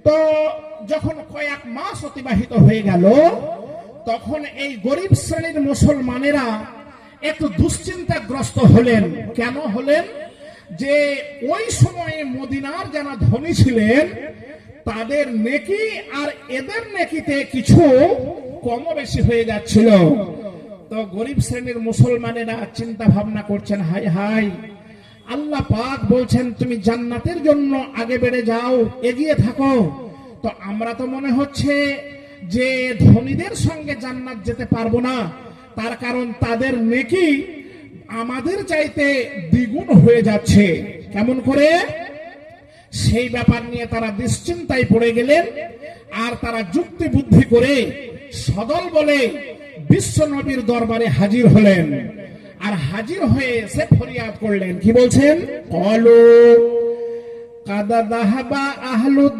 তো যখন কয়েক মাস অতিবাহিত হয়ে গেল, তখন এই গরিব শ্রেণীর মুসলমানেরা একটু দুশ্চিন্তাগ্রস্ত হলেন। কেন হলেন? যে ওই সময়ে মদিনার যারা ধনী ছিলেন তাদের নেকি আর এদের নেকিতে কিছু কম বেশি হয়ে যাচ্ছিল। তো গরিব শ্রেণীর মুসলমানেরা চিন্তা ভাবনা করছেন, হাই হাই, আল্লাহ পাক বলছেন তুমি জান্নাতের জন্য আগে বেড়ে যাও, এগিয়ে থাকো। তো আমরা তো মনে হচ্ছে যে ধনীদের সঙ্গে জান্নাত যেতে পারবো না, তার কারণ তাদের নেকি আমাদের চাইতে দ্বিগুণ হয়ে যাচ্ছে। কেমন করে? সেই ব্যাপার নিয়ে তারা দুশ্চিন্তায় পড়ে গেলেন। আর তারা যুক্তি বুদ্ধি করে সদল বলে বিশ্ব নবীর দরবারে হাজির হলেন। আর হাজির হয়ে সে ফরিয়াদ করলেন, কি বলছেন? কলু কাদা দাহাবা আহলুদ